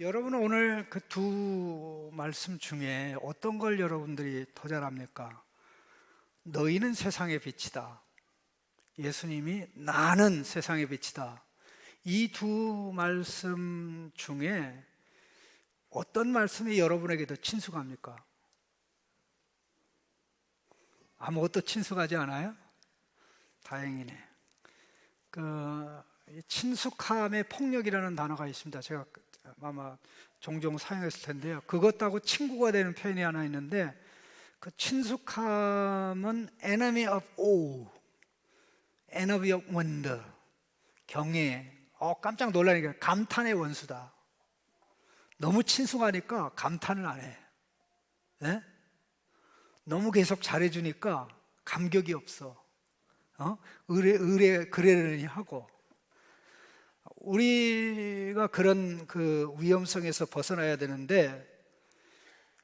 여러분은 오늘 그 두 말씀 중에 어떤 걸 여러분들이 더 잘합니까? 너희는 세상의 빛이다. 예수님이 나는 세상의 빛이다. 이 두 말씀 중에 어떤 말씀이 여러분에게 더 친숙합니까? 아무것도 친숙하지 않아요? 다행이네. 친숙함의 폭력이라는 단어가 있습니다. 제가 아마 종종 사용했을 텐데요. 그것하고 친구가 되는 표현이 하나 있는데, 그 친숙함은 enemy of awe, enemy of wonder, 경외, 깜짝 놀라니까 감탄의 원수다. 너무 친숙하니까 감탄을 안 해. 네? 너무 계속 잘해주니까 감격이 없어. 그러려니 하고. 우리가 그런 그 위험성에서 벗어나야 되는데,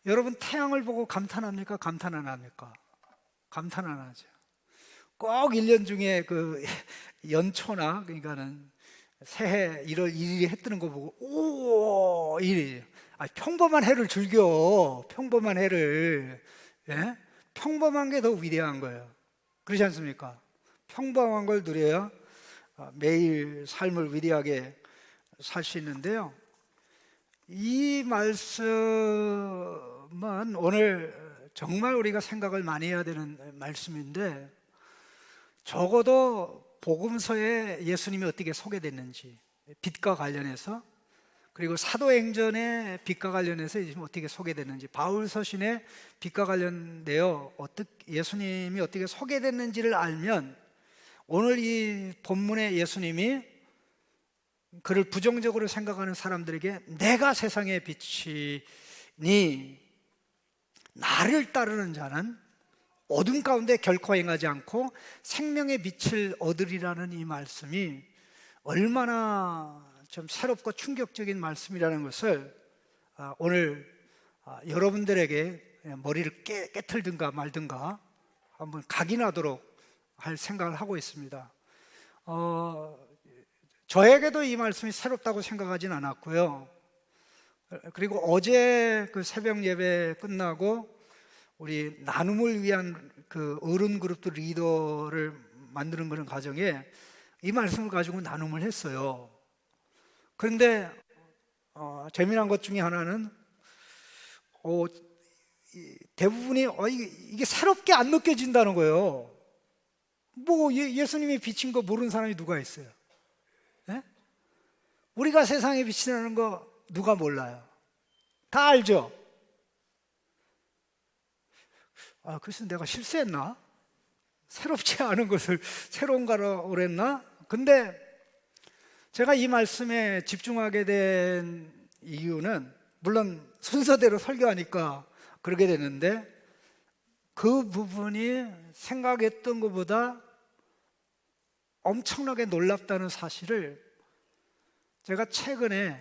여러분 태양을 보고 감탄합니까? 감탄 안 합니까? 감탄 안 하죠. 꼭 1년 중에 그 연초나, 그러니까는 새해 1월 1일에 해 뜨는 거 보고 오 이래. 평범한 해를 즐겨. 평범한 해를. 예? 평범한 게 더 위대한 거예요. 그렇지 않습니까? 평범한 걸 누려야 매일 삶을 위대하게 살 수 있는데요. 이 말씀은 오늘 정말 우리가 생각을 많이 해야 되는 말씀인데, 적어도 복음서에 예수님이 어떻게 소개됐는지, 빛과 관련해서, 그리고 사도행전의 빛과 관련해서 어떻게 소개됐는지, 바울서신의 빛과 관련되어 예수님이 어떻게 소개됐는지를 알면, 오늘 이 본문의 예수님이 그를 부정적으로 생각하는 사람들에게 내가 세상의 빛이니 나를 따르는 자는 어둠 가운데 결코 행하지 않고 생명의 빛을 얻으리라는 이 말씀이 얼마나 좀 새롭고 충격적인 말씀이라는 것을 오늘 여러분들에게 머리를 깨틀든가 말든가 한번 각인하도록 할 생각을 하고 있습니다. 저에게도 이 말씀이 새롭다고 생각하진 않았고요. 그리고 어제 그 새벽 예배 끝나고 우리 나눔을 위한 그 어른 그룹들 리더를 만드는 그런 과정에 이 말씀을 가지고 나눔을 했어요. 그런데 재미난 것 중에 하나는 대부분이 이게 새롭게 안 느껴진다는 거예요. 예수님이 비친 거 모르는 사람이 누가 있어요? 네? 우리가 세상에 빛이라는 거 누가 몰라요? 다 알죠? 그래서 내가 실수했나? 새롭지 않은 것을 새로운 거라고 그랬나? 근데 제가 이 말씀에 집중하게 된 이유는, 물론 순서대로 설교하니까 그러게 되는데, 그 부분이 생각했던 것보다 엄청나게 놀랍다는 사실을 제가 최근에,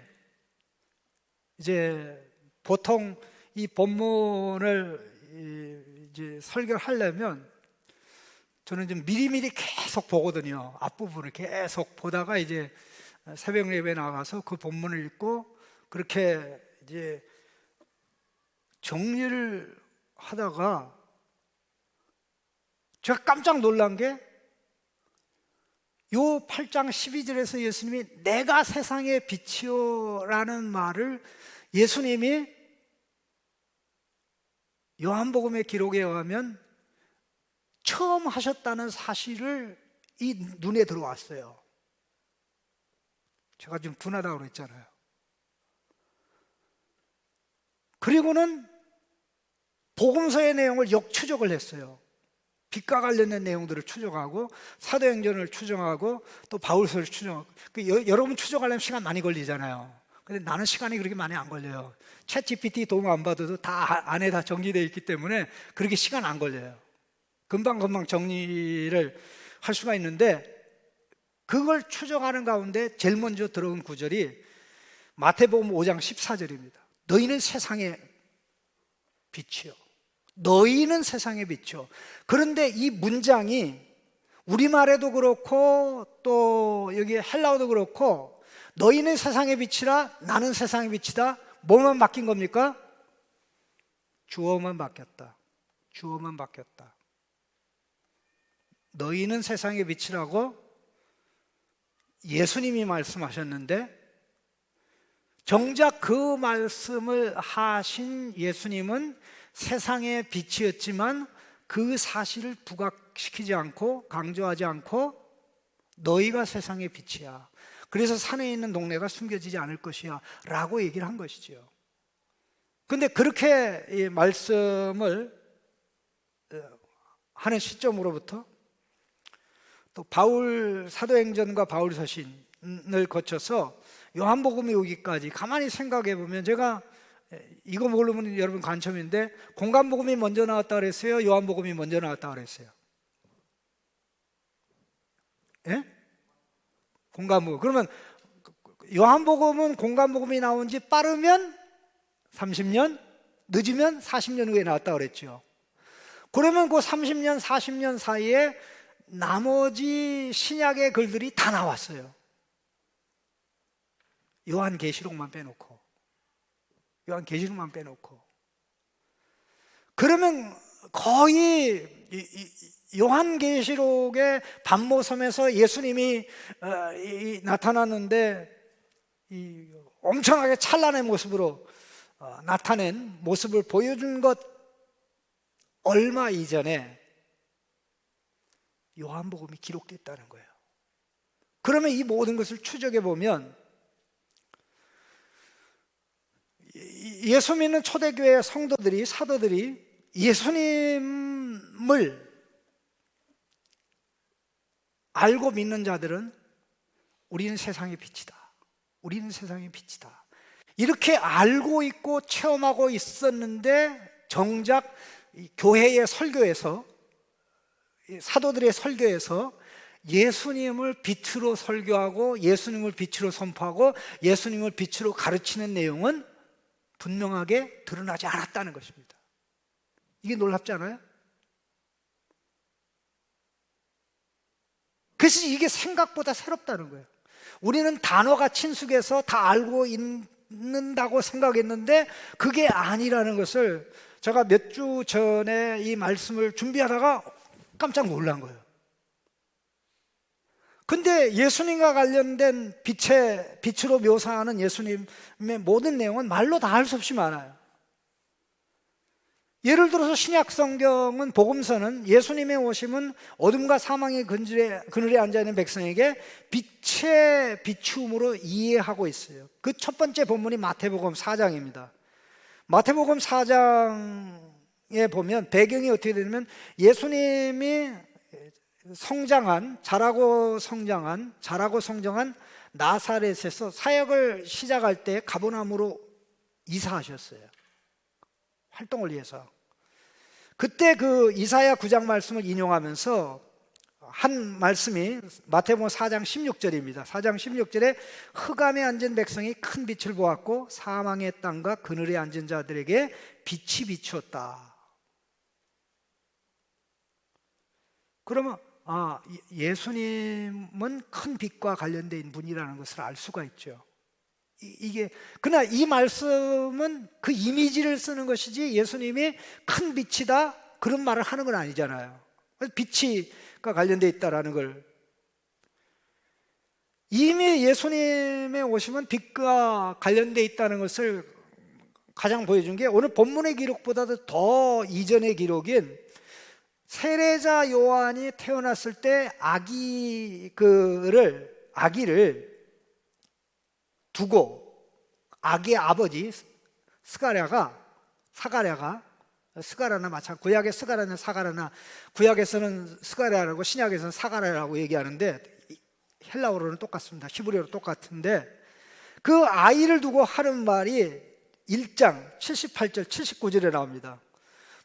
이제 보통 이 본문을 이제 설교를 하려면 저는 좀 미리미리 계속 보거든요. 앞부분을 계속 보다가 이제 새벽 예배에 나가서 그 본문을 읽고 그렇게 이제 정리를 하다가 제가 깜짝 놀란 게, 요 8장 12절에서 예수님이 내가 세상의 빛이요 라는 말을 예수님이 요한복음의 기록에 의하면 처음 하셨다는 사실을 이 눈에 들어왔어요. 제가 좀 둔하다고 그랬잖아요. 그리고는 복음서의 내용을 역추적을 했어요. 빛과 관련된 내용들을 추적하고 사도행전을 추정하고 또 바울서를 추정하고. 여러분 추적하려면 시간 많이 걸리잖아요. 근데 나는 시간이 그렇게 많이 안 걸려요. 챗 GPT 도움 안 받아도 다 안에 다 정리되어 있기 때문에 그렇게 시간 안 걸려요. 금방 정리를 할 수가 있는데, 그걸 추적하는 가운데 제일 먼저 들어온 구절이 마태복음 5장 14절입니다. 너희는 세상의 빛이요, 너희는 세상의 빛이요. 그런데 이 문장이 우리말에도 그렇고 또 여기 헬라어도 그렇고 너희는 세상의 빛이라 나는 세상의 빛이다. 뭐만 바뀐 겁니까? 주어만 바뀌었다. 주어만 바뀌었다. 너희는 세상의 빛이라고 예수님이 말씀하셨는데, 정작 그 말씀을 하신 예수님은 세상의 빛이었지만 그 사실을 부각시키지 않고 강조하지 않고 너희가 세상의 빛이야. 그래서 산에 있는 동네가 숨겨지지 않을 것이야 라고 얘기를 한 것이죠. 근데 그렇게 이 말씀을 하는 시점으로부터 또 사도행전과 바울 서신을 거쳐서 요한복음이 오기까지 가만히 생각해 보면, 제가 이거 모르면 여러분 관점인데, 공간복음이 먼저 나왔다 그랬어요? 요한복음이 먼저 나왔다 그랬어요? 예? 공간복음. 그러면 요한복음은 공간복음이 나온 지 빠르면 30년, 늦으면 40년 후에 나왔다 그랬죠. 그러면 그 30년, 40년 사이에 나머지 신약의 글들이 다 나왔어요. 요한계시록만 빼놓고. 요한계시록만 빼놓고. 그러면 거의 요한계시록의 반모섬에서 예수님이 나타났는데, 엄청나게 찬란한 모습으로 나타낸 모습을 보여준 것 얼마 이전에 요한복음이 기록됐다는 거예요. 그러면 이 모든 것을 추적해 보면 예수 믿는 초대교회 성도들이, 사도들이 예수님을 알고 믿는 자들은 우리는 세상의 빛이다. 우리는 세상의 빛이다. 이렇게 알고 있고 체험하고 있었는데, 정작 교회의 설교에서, 사도들의 설교에서 예수님을 빛으로 설교하고 예수님을 빛으로 선포하고 예수님을 빛으로 가르치는 내용은 분명하게 드러나지 않았다는 것입니다. 이게 놀랍지 않아요? 그래서 이게 생각보다 새롭다는 거예요. 우리는 단어가 친숙해서 다 알고 있는다고 생각했는데 그게 아니라는 것을 제가 몇 주 전에 이 말씀을 준비하다가 깜짝 놀란 거예요. 근데 예수님과 관련된 빛으로 묘사하는 예수님의 모든 내용은 말로 다 할 수 없이 많아요. 예를 들어서 신약 성경은, 복음서는 예수님의 오심은 어둠과 사망의 그늘에 앉아있는 백성에게 빛의 비추음으로 이해하고 있어요. 그 첫 번째 본문이 마태복음 4장입니다. 마태복음 4장에 보면 배경이 어떻게 되냐면, 예수님이 자라고 성장한 나사렛에서 사역을 시작할 때 가버나움으로 이사하셨어요. 활동을 위해서. 그때 그 이사야 9장 말씀을 인용하면서 한 말씀이 마태복음 4장 16절입니다. 4장 16절에 흑암에 앉은 백성이 큰 빛을 보았고 사망의 땅과 그늘에 앉은 자들에게 빛이 비추었다. 그러면 예수님은 큰 빛과 관련된 분이라는 것을 알 수가 있죠. 그러나 이 말씀은 그 이미지를 쓰는 것이지 예수님이 큰 빛이다 그런 말을 하는 건 아니잖아요. 빛이가 관련되어 있다라는 걸, 이미 예수님의 오심은 빛과 관련되어 있다는 것을 가장 보여준 게, 오늘 본문의 기록보다도 더 이전의 기록인 세례자 요한이 태어났을 때 아기를 두고 아기의 아버지 스가랴나 마찬가지, 구약의 스가랴나 사가랴나, 구약에서는 스가랴라고 신약에서는 사가랴라고 얘기하는데 헬라어로는 똑같습니다. 히브리어로 똑같은데, 그 아이를 두고 하는 말이 1장 78절 79절에 나옵니다.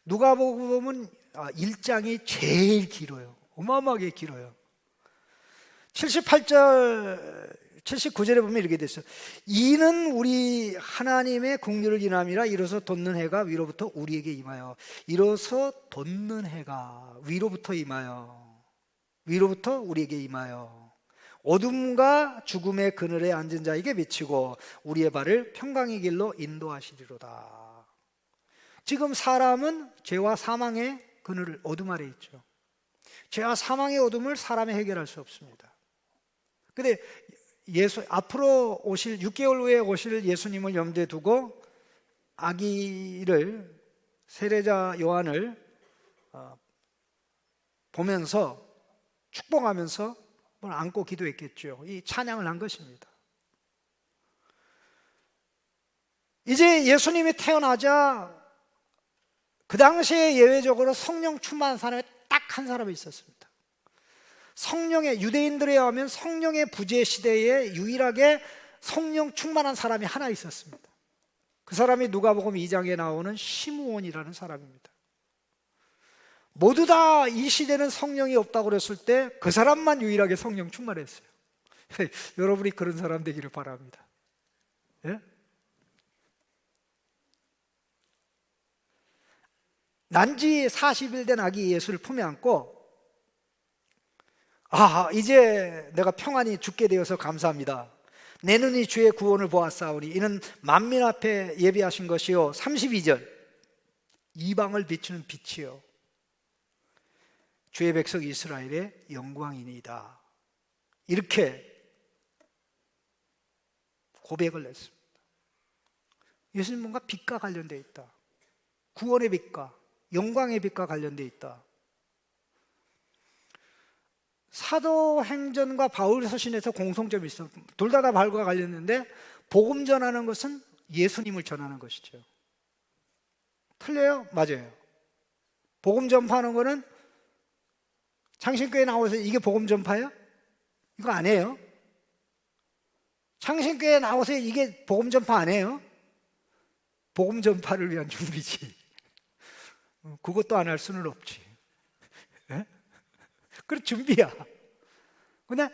누가복음은 1장이 제일 길어요. 어마어마하게 길어요. 79절에 보면 이렇게 돼 있어요. 이는 우리 하나님의 긍휼을 인함이라. 이로써 돋는 해가 위로부터 우리에게 임하여. 이로써 돋는 해가 위로부터 임하여. 위로부터 우리에게 임하여. 어둠과 죽음의 그늘에 앉은 자에게 비치고 우리의 발을 평강의 길로 인도하시리로다. 지금 사람은 죄와 사망의 그늘 어둠 아래 있죠. 죄와 사망의 어둠을 사람이 해결할 수 없습니다. 근데 앞으로 오실 6개월 후에 오실 예수님을 염두에 두고 아기를 세례자 요한을 보면서 축복하면서 안고 기도했겠죠. 이 찬양을 한 것입니다. 이제 예수님이 태어나자 그 당시에 예외적으로 성령 충만한 사람이 딱 한 사람이 있었습니다. 성령의, 유대인들에 의하면 성령의 부재 시대에 유일하게 성령 충만한 사람이 하나 있었습니다. 그 사람이 누가복음 2장에 나오는 시므온이라는 사람입니다. 모두 다 이 시대는 성령이 없다고 그랬을 때 그 사람만 유일하게 성령 충만했어요. 여러분이 그런 사람 되기를 바랍니다. 예? 난지 40일 된 아기 예수를 품에 안고 이제 내가 평안히 죽게 되어서 감사합니다. 내 눈이 주의 구원을 보았사오니 이는 만민 앞에 예비하신 것이요 32절 이방을 비추는 빛이요 주의 백성 이스라엘의 영광이니이다. 이렇게 고백을 했습니다. 예수님 뭔가 빛과 관련되어 있다. 구원의 빛과 영광의 빛과 관련되어 있다. 사도행전과 바울서신에서 공통점이 있어. 둘 다 바울과 관련했는데 복음 전하는 것은 예수님을 전하는 것이죠. 틀려요? 맞아요. 복음 전파하는 거는 창신교회 나와서 이게 복음 전파예요? 이거 아니에요. 창신교회 나와서 이게 복음 전파 아니에요. 복음 전파를 위한 준비지. 그것도 안 할 수는 없지. 예? 그래 준비야. 근데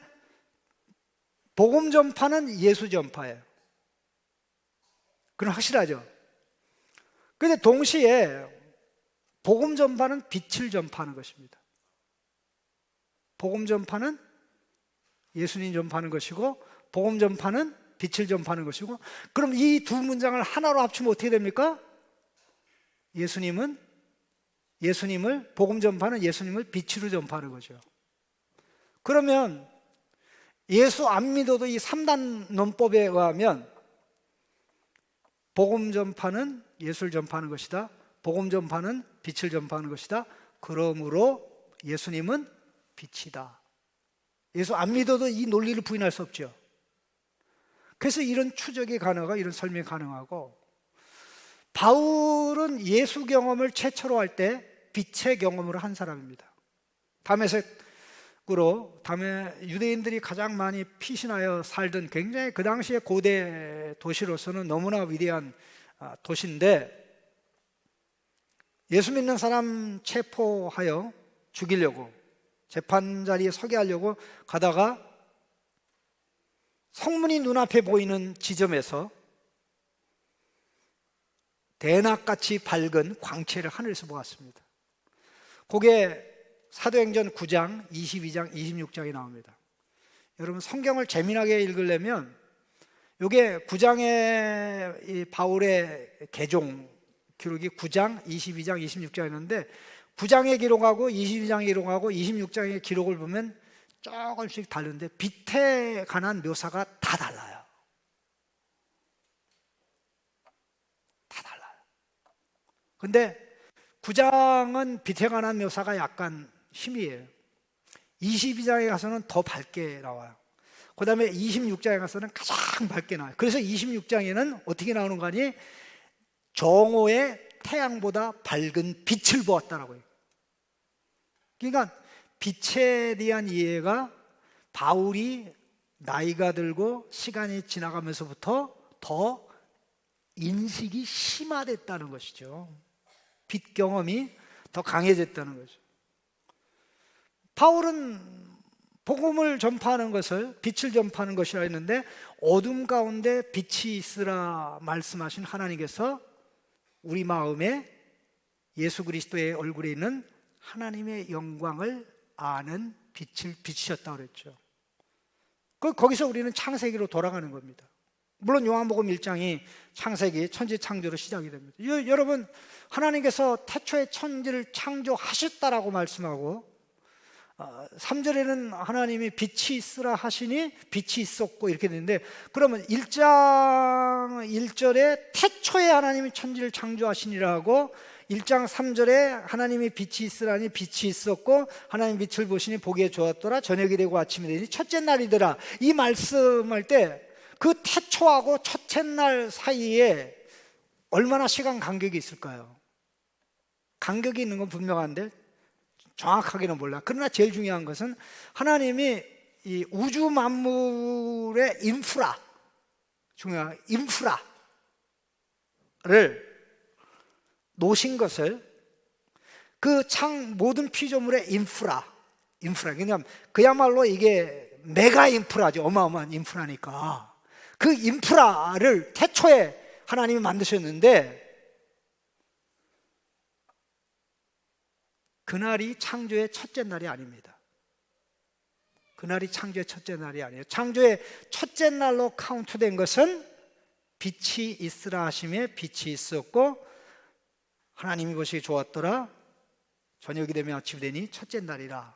복음 전파는 예수 전파예요. 그건 확실하죠. 근데 동시에 복음 전파는 빛을 전파하는 것입니다. 복음 전파는 예수님 전파하는 것이고 복음 전파는 빛을 전파하는 것이고, 그럼 이 두 문장을 하나로 합치면 어떻게 됩니까? 복음 전파는 예수님을 빛으로 전파하는 거죠. 그러면 예수 안 믿어도 이 3단 논법에 의하면 복음 전파는 예수를 전파하는 것이다. 복음 전파는 빛을 전파하는 것이다. 그러므로 예수님은 빛이다. 예수 안 믿어도 이 논리를 부인할 수 없죠. 그래서 이런 추적이 가능하고 이런 설명이 가능하고, 바울은 예수 경험을 최초로 할 때 빛의 경험으로 한 사람입니다. 다메섹으로 유대인들이 가장 많이 피신하여 살던 굉장히 그 당시에 고대 도시로서는 너무나 위대한 도시인데, 예수 믿는 사람 체포하여 죽이려고 재판 자리에 서게 하려고 가다가 성문이 눈앞에 보이는 지점에서 대낮같이 밝은 광채를 하늘에서 보았습니다. 그게 사도행전 9장, 22장, 26장에 나옵니다. 여러분 성경을 재미나게 읽으려면 이게 9장의 이 바울의 개종 기록이 9장, 22장, 26장에 있는데 9장의 기록하고 22장의 기록하고 26장의 기록을 보면 조금씩 다른데 빛에 관한 묘사가 다 달라요. 다 달라요. 근데 9장은 빛에 관한 묘사가 약간 희미해요. 22장에 가서는 더 밝게 나와요. 그 다음에 26장에 가서는 가장 밝게 나와요. 그래서 26장에는 어떻게 나오는 거 아니? 정오의 태양보다 밝은 빛을 보았다라고 해요. 그러니까 빛에 대한 이해가 바울이 나이가 들고 시간이 지나가면서부터 더 인식이 심화됐다는 것이죠. 빛 경험이 더 강해졌다는 거죠. 바울은 복음을 전파하는 것을 빛을 전파하는 것이라 했는데, 어둠 가운데 빛이 있으라 말씀하신 하나님께서 우리 마음에 예수 그리스도의 얼굴에 있는 하나님의 영광을 아는 빛을 비추셨다고 그랬죠. 거기서 우리는 창세기로 돌아가는 겁니다. 물론 요한복음 1장이 창세기 천지창조로 시작이 됩니다. 여러분, 하나님께서 태초에 천지를 창조하셨다라고 말씀하고 3절에는 하나님이 빛이 있으라 하시니 빛이 있었고 이렇게 되는데, 그러면 1장 1절에 태초에 하나님이 천지를 창조하시니라고, 1장 3절에 하나님이 빛이 있으라니 빛이 있었고 하나님 빛을 보시니 보기에 좋았더라, 저녁이 되고 아침이 되니 첫째 날이더라. 이 말씀할 때 그 태초하고 첫째 날 사이에 얼마나 시간 간격이 있을까요? 간격이 있는 건 분명한데 정확하게는 몰라. 그러나 제일 중요한 것은 하나님이 이 우주 만물의 중요한 인프라를 놓으신 것을, 그 모든 피조물의 그야말로 이게 메가 인프라죠. 어마어마한 인프라니까. 그 인프라를 태초에 하나님이 만드셨는데, 그날이 창조의 첫째 날이 아닙니다. 그날이 창조의 첫째 날이 아니에요. 창조의 첫째 날로 카운트된 것은 빛이 있으라 하심에 빛이 있었고 하나님이 보시기 좋았더라, 저녁이 되면 아침이 되니 첫째 날이라.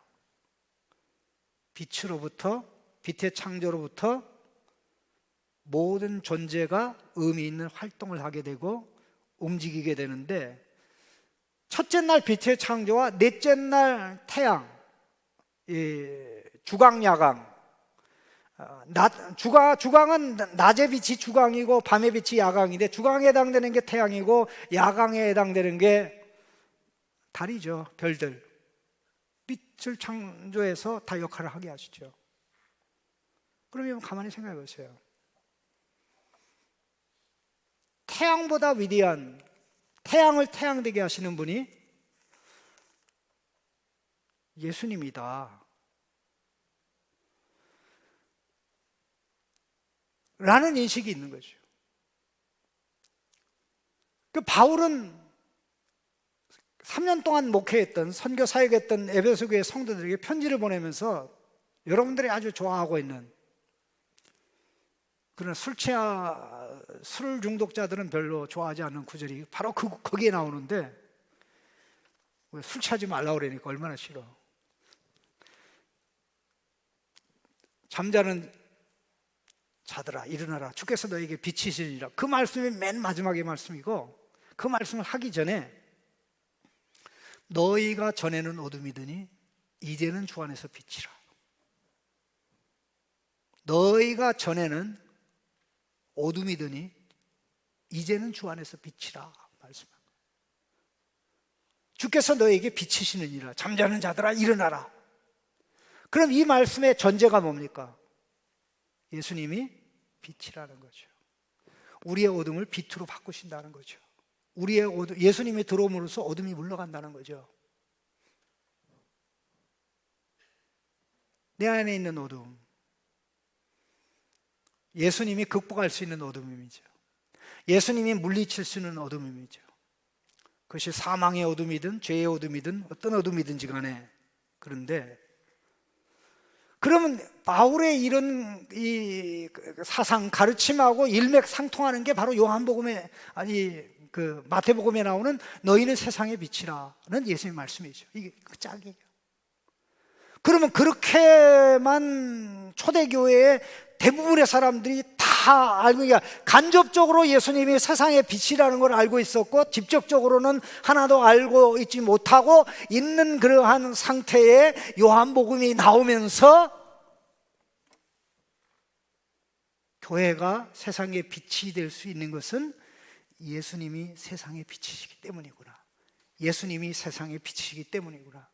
빛의 창조로부터 모든 존재가 의미 있는 활동을 하게 되고 움직이게 되는데, 첫째 날 빛의 창조와 넷째 날 태양, 주강, 야강. 주강은 낮의 빛이 주강이고 밤의 빛이 야강인데, 주강에 해당되는 게 태양이고 야강에 해당되는 게 달이죠. 별들. 빛을 창조해서 다 역할을 하게 하시죠. 그러면 가만히 생각해 보세요. 태양보다 위대한, 태양을 태양되게 하시는 분이 예수님이다 라는 인식이 있는 거죠. 그 바울은 3년 동안 목회했던, 선교 사역했던 에베소 교회 성도들에게 편지를 보내면서 여러분들이 아주 좋아하고 있는, 그러나 술 중독자들은 별로 좋아하지 않는 구절이 바로 거기에 나오는데, 술 취하지 말라고 그러니까 얼마나 싫어. 잠자는 자들아 일어나라, 주께서 너에게 빛이시니라. 그 말씀이 맨 마지막의 말씀이고, 그 말씀을 하기 전에 너희가 전에는 어둠이더니 이제는 주 안에서 빛이라. 너희가 전에는 어둠이더니 이제는 주 안에서 빛이라 말씀합니다. 주께서 너에게 빛이시느니라. 잠자는 자들아 일어나라. 그럼 이 말씀의 전제가 뭡니까? 예수님이 빛이라는 거죠. 우리의 어둠을 빛으로 바꾸신다는 거죠. 예수님이 들어옴으로써 어둠이 물러간다는 거죠. 내 안에 있는 어둠, 예수님이 극복할 수 있는 어둠이죠. 예수님이 물리칠 수 있는 어둠이죠. 그것이 사망의 어둠이든 죄의 어둠이든 어떤 어둠이든지 간에. 그런데 그러면 바울의 이런 이 사상, 가르침하고 일맥상통하는 게 바로 요한복음에, 마태복음에 나오는 너희는 세상의 빛이라는 예수님의 말씀이죠. 이게 그 짝이에요. 그러면 그렇게만 초대교회의 대부분의 사람들이 다 알고, 간접적으로 예수님이 세상의 빛이라는 걸 알고 있었고, 직접적으로는 하나도 알고 있지 못하고 있는 그러한 상태에 요한복음이 나오면서 교회가 세상의 빛이 될 수 있는 것은 예수님이 세상의 빛이시기 때문이구나. 예수님이 세상의 빛이시기 때문이구나.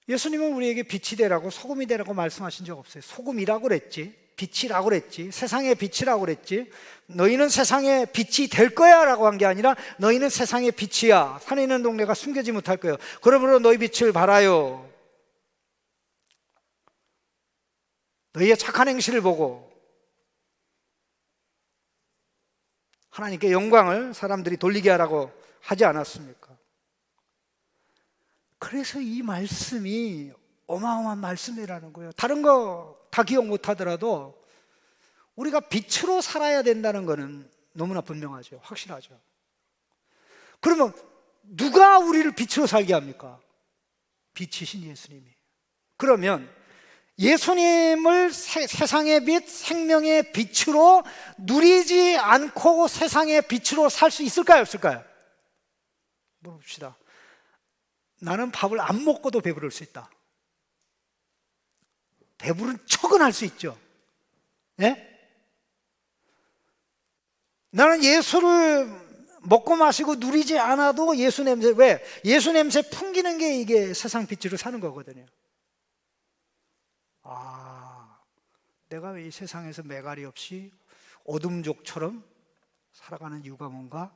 예수님은 우리에게 빛이 되라고, 소금이 되라고 말씀하신 적 없어요. 소금이라고 그랬지, 빛이라고 그랬지, 세상의 빛이라고 그랬지. 너희는 세상의 빛이 될 거야 라고 한 게 아니라 너희는 세상의 빛이야. 산에 있는 동네가 숨겨지 못할 거예요. 그러므로 너희 빛을 발하여 너희의 착한 행실을 보고 하나님께 영광을 사람들이 돌리게 하라고 하지 않았습니까? 그래서 이 말씀이 어마어마한 말씀이라는 거예요. 다른 거 다 기억 못 하더라도 우리가 빛으로 살아야 된다는 거는 너무나 분명하죠. 확실하죠. 그러면 누가 우리를 빛으로 살게 합니까? 빛이신 예수님이. 그러면 예수님을 세상의 빛, 생명의 빛으로 누리지 않고 세상의 빛으로 살 수 있을까요? 없을까요? 물어봅시다. 나는 밥을 안 먹고도 배부를 수 있다. 배부른 척은 할 수 있죠. 예? 나는 예수를 먹고 마시고 누리지 않아도 예수 냄새, 왜? 예수 냄새 풍기는 게 이게 세상 빛으로 사는 거거든요. 내가 왜 이 세상에서 매갈이 없이 어둠족처럼 살아가는 이유가 뭔가?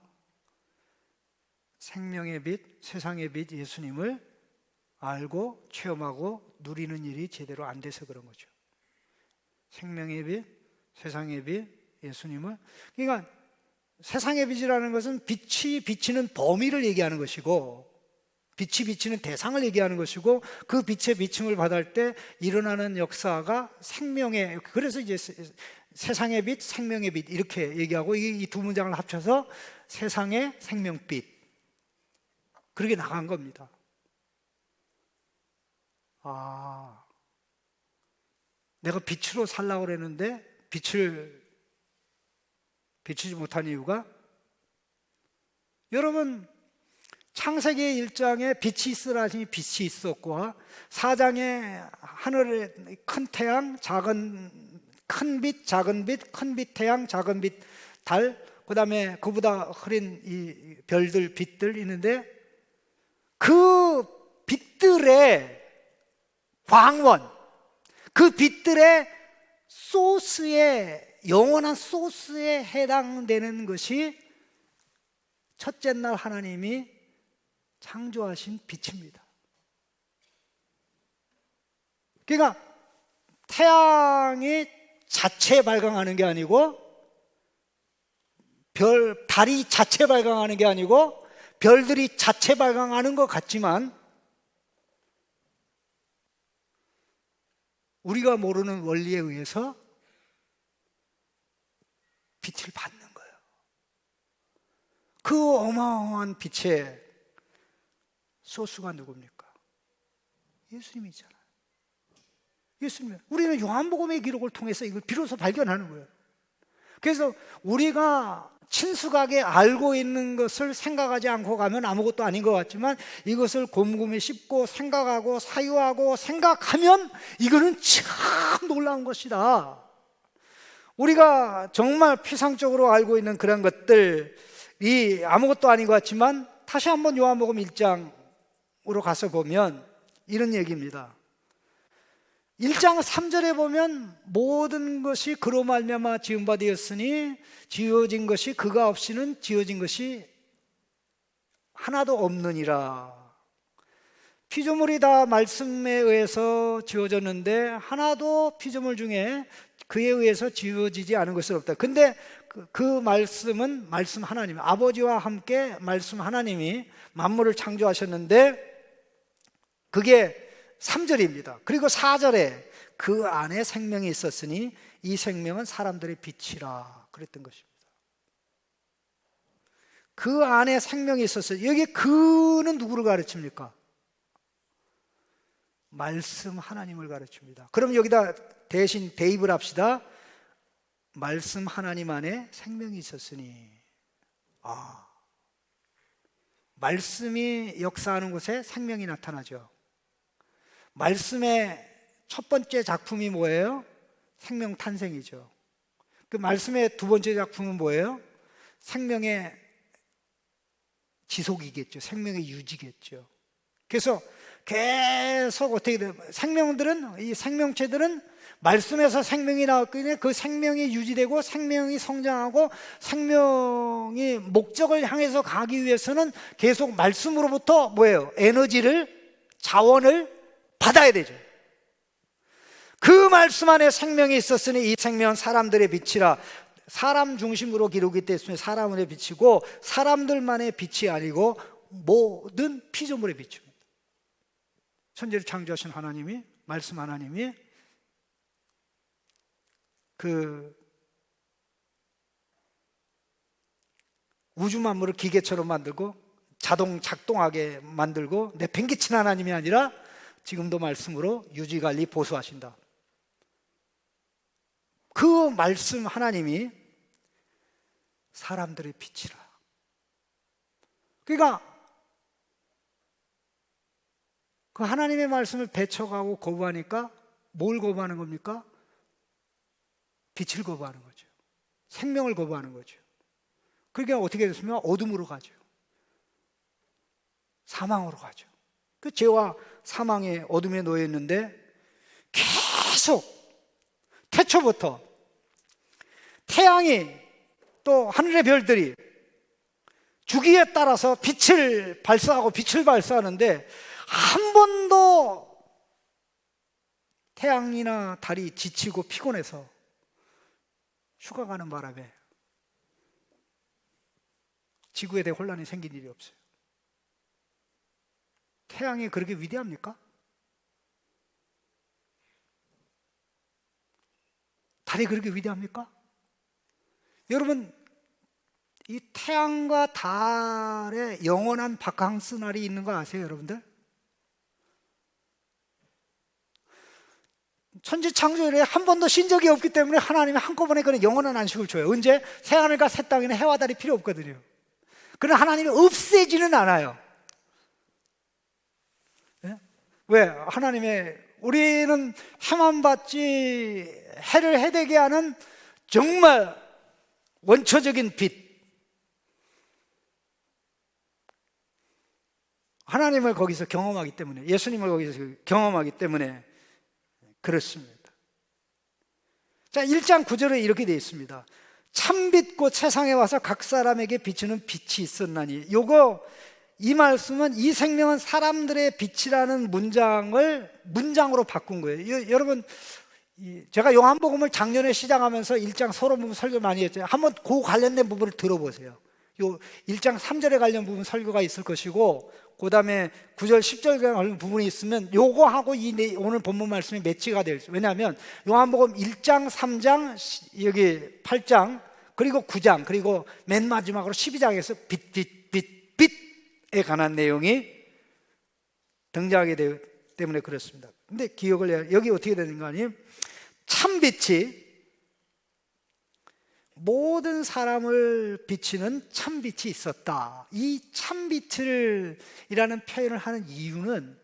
생명의 빛, 세상의 빛 예수님을 알고 체험하고 누리는 일이 제대로 안 돼서 그런 거죠. 생명의 빛, 세상의 빛 예수님을, 그러니까 세상의 빛이라는 것은 빛이 비치는 범위를 얘기하는 것이고, 빛이 비치는 대상을 얘기하는 것이고, 그 빛의 비침을 받을 때 일어나는 역사가 생명의, 그래서 이제 세상의 빛, 생명의 빛 이렇게 얘기하고, 이 두 문장을 합쳐서 세상의 생명빛, 그렇게 나간 겁니다. 내가 빛으로 살려고 그랬는데 빛을 비추지 못한 이유가, 여러분 창세기 1장에 빛이 있으라니 빛이 있었고, 4장에 하늘에 큰 태양, 큰 빛, 작은 빛, 큰 빛 태양, 작은 빛 달, 그 다음에 그보다 흐린 이 별들, 빛들 있는데, 그 빛들의 광원, 그 빛들의 소스에, 영원한 소스에 해당되는 것이 첫째 날 하나님이 창조하신 빛입니다. 그러니까 태양이 자체 발광하는 게 아니고, 달이 자체 발광하는 게 아니고, 별들이 자체 발광하는 것 같지만 우리가 모르는 원리에 의해서 빛을 받는 거예요. 그 어마어마한 빛의 소스가 누굽니까? 예수님이잖아요. 예수님. 우리는 요한복음의 기록을 통해서 이걸 비로소 발견하는 거예요. 그래서 우리가 친숙하게 알고 있는 것을 생각하지 않고 가면 아무것도 아닌 것 같지만, 이것을 곰곰이 씹고 생각하고 사유하고 생각하면 이거는 참 놀라운 것이다. 우리가 정말 피상적으로 알고 있는 그런 것들이 아무것도 아닌 것 같지만, 다시 한번 요한복음 1장으로 가서 보면 이런 얘기입니다. 1장 3절에 보면 모든 것이 그로 말미암아 지은 바 되었으니 지어진 것이 그가 없이는 지어진 것이 하나도 없느니라. 피조물이 다 말씀에 의해서 지어졌는데 하나도 피조물 중에 그에 의해서 지어지지 않은 것은 없다. 근데 그 말씀은 말씀 하나님, 아버지와 함께 말씀 하나님이 만물을 창조하셨는데, 그게 3절입니다. 그리고 4절에 그 안에 생명이 있었으니 이 생명은 사람들의 빛이라 그랬던 것입니다. 그 안에 생명이 있었어요. 여기 그는 누구를 가르칩니까? 말씀 하나님을 가르칩니다. 그럼 여기다 대신 대입을 합시다. 말씀 하나님 안에 생명이 있었으니. 말씀이 역사하는 곳에 생명이 나타나죠. 말씀의 첫 번째 작품이 뭐예요? 생명 탄생이죠. 그 말씀의 두 번째 작품은 뭐예요? 생명의 지속이겠죠. 생명의 유지겠죠. 그래서 계속 어떻게 돼요? 생명들은, 이 생명체들은 말씀에서 생명이 나왔기 때문에 그 생명이 유지되고 생명이 성장하고 생명이 목적을 향해서 가기 위해서는 계속 말씀으로부터 뭐예요? 에너지를, 자원을 받아야 되죠. 그 말씀 안에 생명이 있었으니 이 생명은 사람들의 빛이라. 사람 중심으로 기록이 됐으면 사람의 빛이고, 사람들만의 빛이 아니고 모든 피조물의 빛입니다. 천지를 창조하신 하나님이, 말씀 하나님이 그 우주 만물을 기계처럼 만들고 자동 작동하게 만들고 내팽개친 하나님이 아니라 지금도 말씀으로 유지관리 보수하신다. 그 말씀 하나님이 사람들의 빛이라. 그러니까 그 하나님의 말씀을 배척하고 거부하니까 뭘 거부하는 겁니까? 빛을 거부하는 거죠. 생명을 거부하는 거죠. 그러니까 어떻게 됐으면 어둠으로 가죠. 사망으로 가죠. 그 죄와 사망의 어둠에 놓여 있는데 계속 태초부터 태양이 또 하늘의 별들이 주기에 따라서 빛을 발사하는데 한 번도 태양이나 달이 지치고 피곤해서 휴가 가는 바람에 지구에 대해 혼란이 생긴 일이 없어요. 태양이 그렇게 위대합니까? 달이 그렇게 위대합니까? 여러분, 이 태양과 달의 영원한 바캉스날이 있는 거 아세요, 여러분들? 천지 창조 이래 한 번도 쉰 적이 없기 때문에 하나님이 한꺼번에 그런 영원한 안식을 줘요. 언제? 새하늘과 새 땅에는 해와 달이 필요 없거든요. 그러나 하나님이 없애지는 않아요. 네? 왜? 우리는 해만 받지 해를 해되게 하는 정말 원초적인 빛, 하나님을 거기서 경험하기 때문에, 예수님을 거기서 경험하기 때문에 그렇습니다. 자, 1장 9절에 이렇게 되어 있습니다. 참빛 곧 세상에 와서 각 사람에게 비추는 빛이 있었나니. 이 말씀은 이 생명은 사람들의 빛이라는 문장으로 바꾼 거예요. 여러분, 제가 요한복음을 작년에 시작하면서 1장 서론 부분 설교 많이 했죠. 한번 그 관련된 부분을 들어보세요. 요 1장 3절에 관련 부분 설교가 있을 것이고, 그 다음에 9절 10절에 관련 부분이 있으면 요거하고 오늘 본문 말씀이 매치가 될 수. 왜냐하면 요한복음 1장 3장 여기 8장 그리고 9장 그리고 맨 마지막으로 12장에서 빛에 관한 내용이 등장하게 되기 때문에 그렇습니다. 근데 기억을 해야, 여기 어떻게 되는가 하니, 참빛이 모든 사람을 비치는 참빛이 있었다. 이 참빛이라는 표현을 하는 이유는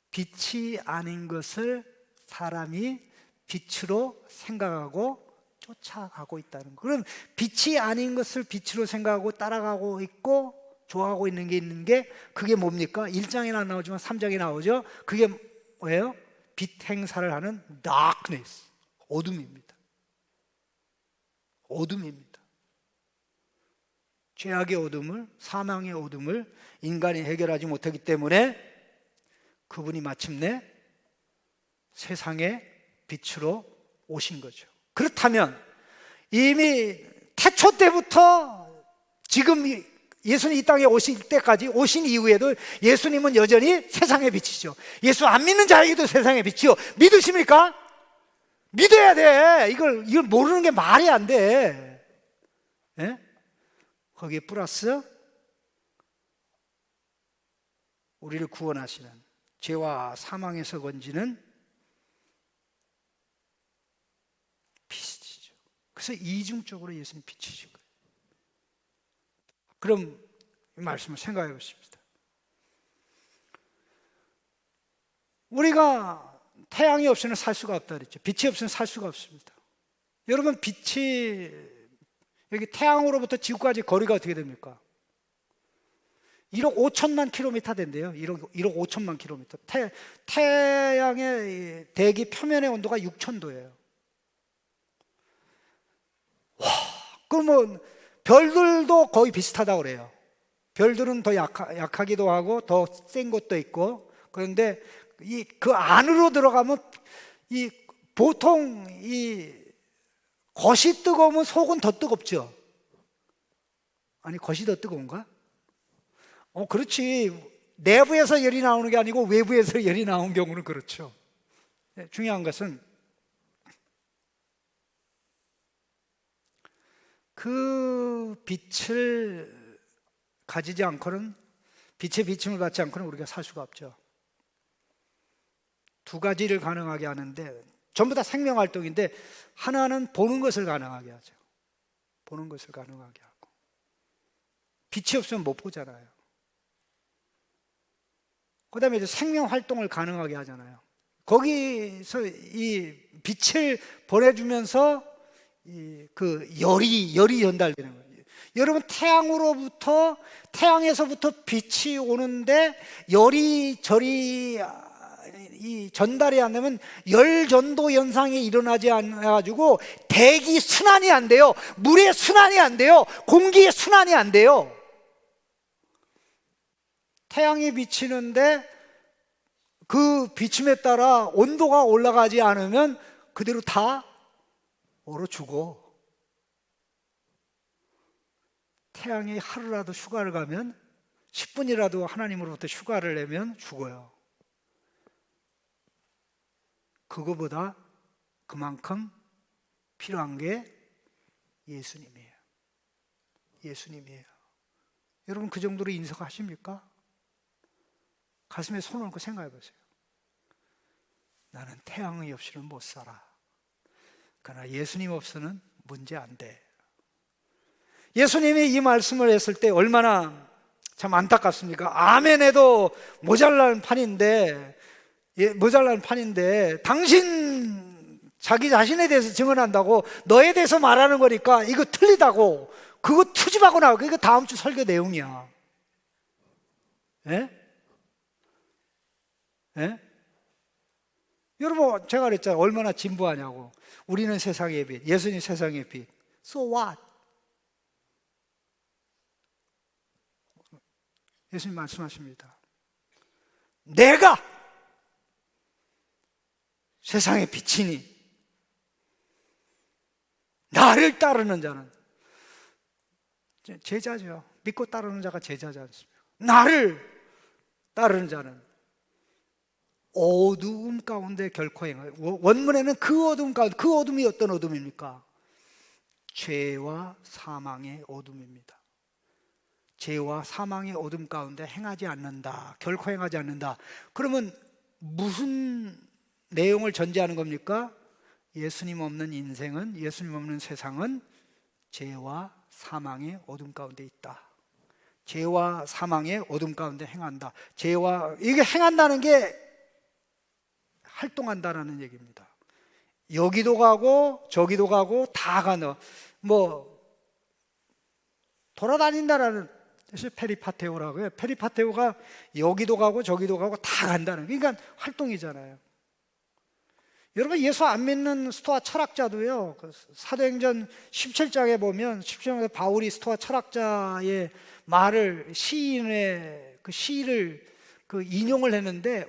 빛이 아닌 것을 사람이 빛으로 생각하고 쫓아가고 있다는 거. 그럼 빛이 아닌 것을 빛으로 생각하고 따라가고 있고 좋아하고 있는 게 그게 뭡니까? 1장에는 안 나오지만 3장에 나오죠. 그게 뭐예요? 빛 행사를 하는 darkness, 어둠입니다. 어둠입니다. 죄악의 어둠을, 사망의 어둠을 인간이 해결하지 못하기 때문에 그분이 마침내 세상의 빛으로 오신 거죠. 그렇다면 이미 태초 때부터 지금 예수님 이 땅에 오실 때까지, 오신 이후에도 예수님은 여전히 세상의 빛이죠. 예수 안 믿는 자에게도 세상의 빛이요. 믿으십니까? 믿어야 돼. 이걸 모르는 게 말이 안 돼. 예? 거기에 플러스 우리를 구원하시는, 죄와 사망에서 건지는 빛이죠. 그래서 이중적으로 예수님 빛이신 거예요. 그럼 이 말씀을 생각해 보십시다. 우리가 태양이 없이는 살 수가 없다 그랬죠. 빛이 없이는 살 수가 없습니다. 여러분, 빛이 여기 태양으로부터 지구까지 거리가 어떻게 됩니까? 1억 5천만 킬로미터 된대요. 1억 5천만 킬로미터. 태양의 대기 표면의 온도가 6,000도예요. 와, 그러면 별들도 거의 비슷하다고 그래요. 별들은 더 약하기도 하고 더 센 것도 있고. 그런데 그 안으로 들어가면 보통 겉이 뜨거우면 속은 더 뜨겁죠. 아니, 겉이 더 뜨거운가? 그렇지. 내부에서 열이 나오는 게 아니고 외부에서 열이 나온 경우는 그렇죠. 중요한 것은 그 빛을 가지지 않고는, 빛의 비침을 받지 않고는 우리가 살 수가 없죠. 두 가지를 가능하게 하는데 전부 다 생명활동인데, 하나는 보는 것을 가능하게 하죠. 보는 것을 가능하게 하고, 빛이 없으면 못 보잖아요. 그 다음에 이제 생명활동을 가능하게 하잖아요. 거기서 이 빛을 보내주면서 그 열이 전달되는 거예요. 여러분, 태양에서부터 빛이 오는데 열이 전달이 안 되면 열 전도 현상이 일어나지 않아가지고 대기 순환이 안 돼요. 물의 순환이 안 돼요. 공기의 순환이 안 돼요. 태양이 비치는데 그 비침에 따라 온도가 올라가지 않으면 그대로 다 얼어 죽어. 태양이 하루라도 휴가를 가면, 10분이라도 하나님으로부터 휴가를 내면 죽어요. 그거보다 그만큼 필요한 게 예수님이에요. 예수님이에요. 여러분, 그 정도로 인석하십니까? 가슴에 손을 얹고 생각해 보세요. 나는 태양이 없이는 못 살아. 그러나 예수님 없이는 문제 안 돼. 예수님이 이 말씀을 했을 때 얼마나 참 안타깝습니까? 아멘해도 모자란 판인데, 당신 자기 자신에 대해서 증언한다고 너에 대해서 말하는 거니까 이거 틀리다고, 그거 투집하고 나오고, 이거 다음 주 설교 내용이야. 예? 예? 여러분, 제가 그랬잖아요. 얼마나 진부하냐고. 우리는 세상의 빛, 예수님 세상의 빛. So what? 예수님 말씀하십니다. 내가 세상의 빛이니 나를 따르는 자는, 제자죠. 믿고 따르는 자가 제자지 않습니까? 나를 따르는 자는 어두움 가운데 결코 행하여. 원문에는 그 어두움 가운데, 그 어둠이 어떤 어둠입니까? 죄와 사망의 어둠입니다. 죄와 사망의 어둠 가운데 행하지 않는다. 결코 행하지 않는다. 그러면 무슨 내용을 전제하는 겁니까? 예수님 없는 인생은, 예수님 없는 세상은 죄와 사망의 어둠 가운데 있다. 죄와 사망의 어둠 가운데 행한다. 이게 행한다는 게 활동한다라는 얘기입니다. 여기도 가고 저기도 가고 다 가는, 돌아다닌다라는 뜻이 페리파테오라고요. 페리파테오가 여기도 가고 저기도 가고 다 간다는, 그러니까 활동이잖아요. 여러분, 예수 안 믿는 스토아 철학자도요, 사도행전 17장에 보면 17장에 바울이 스토아 철학자의 말을, 시인의 그 시를 인용을 했는데,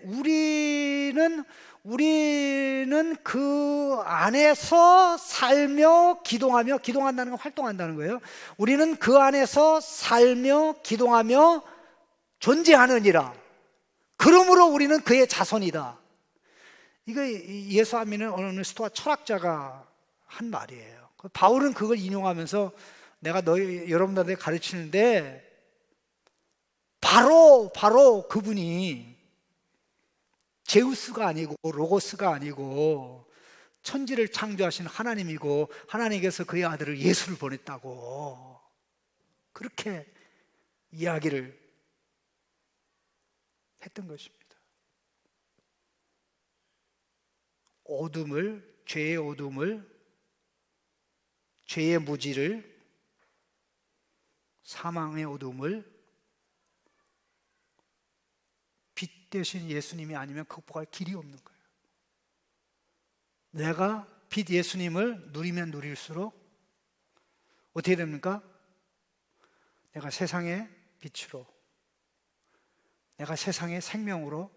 우리는 그 안에서 살며 기도하며, 기도한다는 건 활동한다는 거예요. 우리는 그 안에서 살며 기도하며 존재하느니라. 그러므로 우리는 그의 자손이다. 이거 예수 안 믿는 어느 스토아 철학자가 한 말이에요. 바울은 그걸 인용하면서 내가 여러분들한테 가르치는데, 바로 그분이 제우스가 아니고 로고스가 아니고 천지를 창조하신 하나님이고, 하나님께서 그의 아들을 예수를 보냈다고 그렇게 이야기를 했던 것입니다. 죄의 어둠을, 죄의 무지를, 사망의 어둠을 빛 대신 예수님이 아니면 극복할 길이 없는 거예요. 내가 빛 예수님을 누리면 누릴수록 어떻게 됩니까? 내가 세상의 빛으로, 내가 세상의 생명으로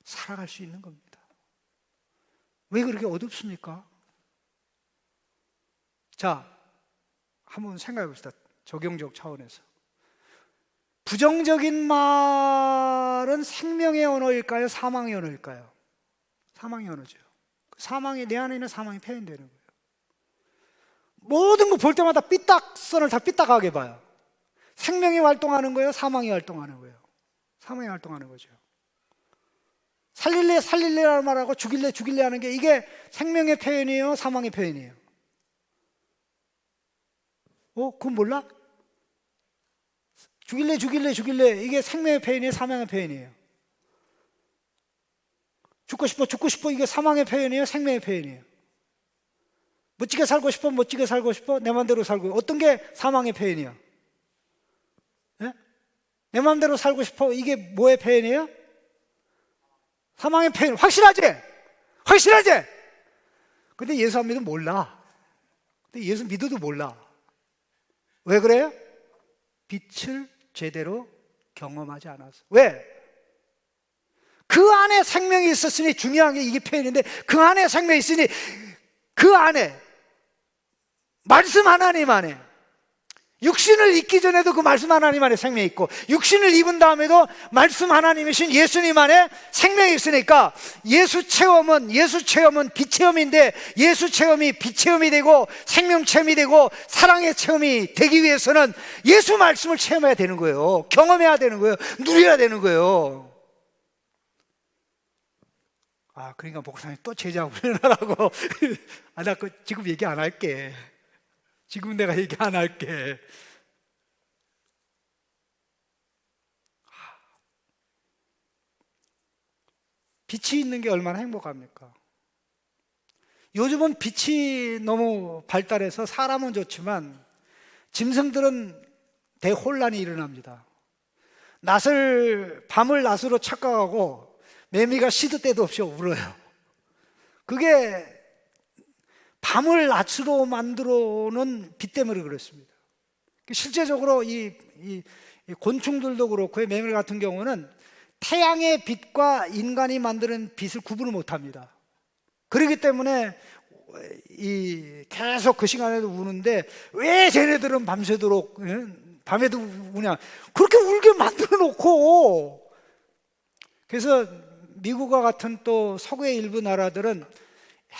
살아갈 수 있는 겁니다. 왜 그렇게 어둡습니까? 자, 한번 생각해 봅시다. 적용적 차원에서. 부정적인 말은 생명의 언어일까요? 사망의 언어일까요? 사망의 언어죠. 사망이, 내 안에 있는 사망이 표현되는 거예요. 모든 거 볼 때마다 삐딱선을 다 삐딱하게 봐요. 생명이 활동하는 거예요? 사망이 활동하는 거예요? 사망이 활동하는 거죠. 살릴래 살릴래라는 말하고 죽일래 죽일래 하는 게 이게 생명의 표현이에요? 사망의 표현이에요? 그건 몰라? 죽일래 죽일래 죽일래 이게 생명의 표현이에요? 사망의 표현이에요? 죽고 싶어 죽고 싶어 이게 사망의 표현이에요? 생명의 표현이에요? 멋지게 살고 싶어 멋지게 살고 싶어 내 마음대로 살고, 어떤 게 사망의 표현이야? 네? 내 마음대로 살고 싶어 이게 뭐의 표현이에요? 사망의 표현. 확실하지? 확실하지? 근데 예수 안 믿으면 몰라. 근데 예수 믿어도 몰라. 왜 그래요? 빛을 제대로 경험하지 않아서. 왜? 그 안에 생명이 있었으니, 중요한 게 이게 표현인데, 그 안에 생명이 있으니 그 안에 말씀 하나님 안에, 육신을 입기 전에도 그 말씀 하나님 안에 생명이 있고, 육신을 입은 다음에도 말씀 하나님이신 예수님 안에 생명이 있으니까, 예수 체험은 빛 체험인데, 예수 체험이 빛 체험이 되고 생명 체험이 되고 사랑의 체험이 되기 위해서는 예수 말씀을 체험해야 되는 거예요. 경험해야 되는 거예요. 누려야 되는 거예요. 그러니까 목사님 또 제자 훈련하라고. 나 지금 얘기 안 할게. 지금 내가 얘기 안 할게. 빛이 있는 게 얼마나 행복합니까? 요즘은 빛이 너무 발달해서 사람은 좋지만 짐승들은 대혼란이 일어납니다. 밤을 낫으로 착각하고 매미가 시도 때도 없이 울어요. 그게 밤을 낫으로 만들어 놓은 빛 때문에 그렇습니다. 실제적으로 이 곤충들도 그렇고 매미 같은 경우는 태양의 빛과 인간이 만드는 빛을 구분을 못합니다. 그렇기 때문에 계속 그 시간에도 우는데, 왜 쟤네들은 밤새도록 밤에도 우냐, 그렇게 울게 만들어 놓고. 그래서 미국과 같은 또 서구의 일부 나라들은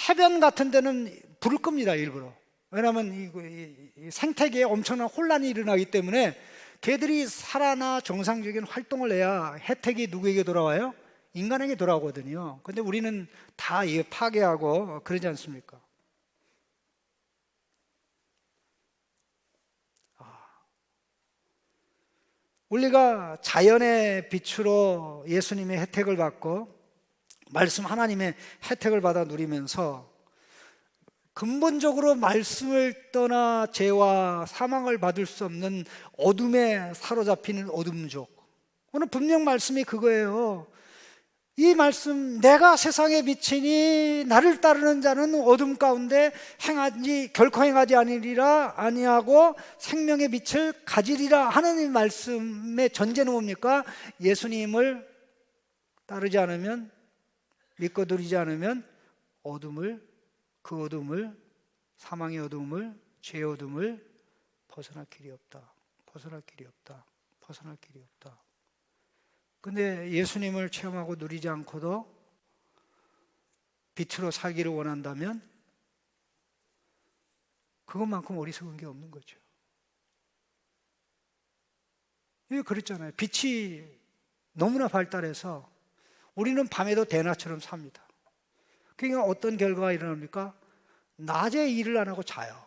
해변 같은 데는 불을 끕니다, 일부러. 왜냐하면 이 생태계에 엄청난 혼란이 일어나기 때문에 개들이 살아나 정상적인 활동을 해야 혜택이 누구에게 돌아와요? 인간에게 돌아오거든요. 근데 우리는 다 파괴하고 그러지 않습니까? 우리가 자연의 빛으로 예수님의 혜택을 받고 말씀 하나님의 혜택을 받아 누리면서 근본적으로 말씀을 떠나 죄와 사망을 받을 수 없는 어둠에 사로잡히는 어둠족. 오늘 분명 말씀이 그거예요. 이 말씀, 내가 세상에 비치니 나를 따르는 자는 어둠 가운데 결코 행하지 아니하고 생명의 빛을 가지리라 하는 이 말씀의 전제는 뭡니까? 예수님을 따르지 않으면, 믿고 누리지 않으면 그 어둠을, 사망의 어둠을, 죄의 어둠을 벗어날 길이 없다. 벗어날 길이 없다. 벗어날 길이 없다. 근데 예수님을 체험하고 누리지 않고도 빛으로 살기를 원한다면 그것만큼 어리석은 게 없는 거죠. 이게 그랬잖아요. 빛이 너무나 발달해서 우리는 밤에도 대낮처럼 삽니다. 그러니까 어떤 결과가 일어납니까? 낮에 일을 안 하고 자요.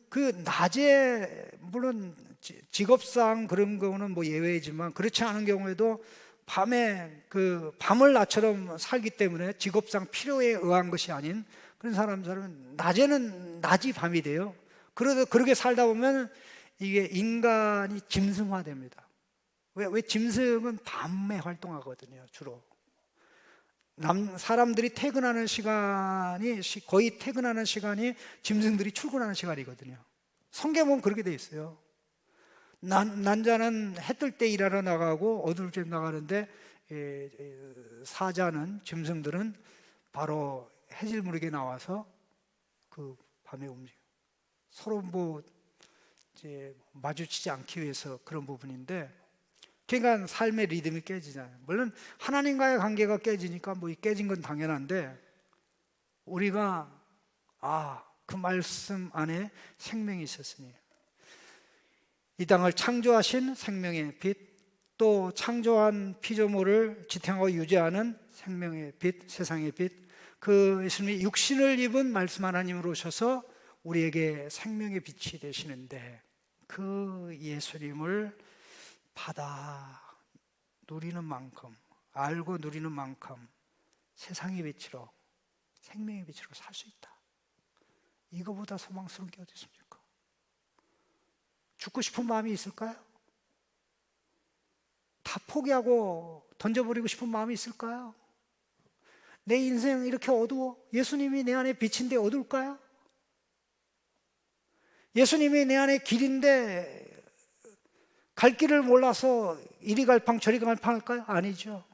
그 낮에, 물론 직업상 그런 경우는 뭐 예외이지만 그렇지 않은 경우에도 밤을 낮처럼 살기 때문에 직업상 필요에 의한 것이 아닌 그런 사람들은 낮에는 낮이 밤이 돼요. 그렇게 살다 보면 이게 인간이 짐승화됩니다. 왜 짐승은 밤에 활동하거든요, 주로. 사람들이 퇴근하는 시간이, 거의 퇴근하는 시간이 짐승들이 출근하는 시간이거든요. 성경 보면 그렇게 돼 있어요. 난자는 해 뜰 때 일하러 나가고 어두울 때 나가는데, 사자는, 짐승들은 바로 해질무렵에 나와서 그 밤에 움직여요. 서로 이제 마주치지 않기 위해서 그런 부분인데, 그러니까 삶의 리듬이 깨지잖아요. 물론 하나님과의 관계가 깨지니까 뭐 깨진 건 당연한데, 우리가 그 말씀 안에 생명이 있었으니, 이 땅을 창조하신 생명의 빛, 또 창조한 피조물을 지탱하고 유지하는 생명의 빛, 세상의 빛, 그 예수님이 육신을 입은 말씀 하나님으로 오셔서 우리에게 생명의 빛이 되시는데, 그 예수님을 받아 누리는 만큼, 알고 누리는 만큼 세상의 빛으로, 생명의 빛으로 살 수 있다. 이거보다 소망스러운 게 어디 있습니까? 죽고 싶은 마음이 있을까요? 다 포기하고 던져버리고 싶은 마음이 있을까요? 내 인생 이렇게 어두워? 예수님이 내 안에 빛인데 어두울까요? 예수님이 내 안에 길인데 갈 길을 몰라서 이리 갈팡 저리 갈팡 할까요? 아니죠.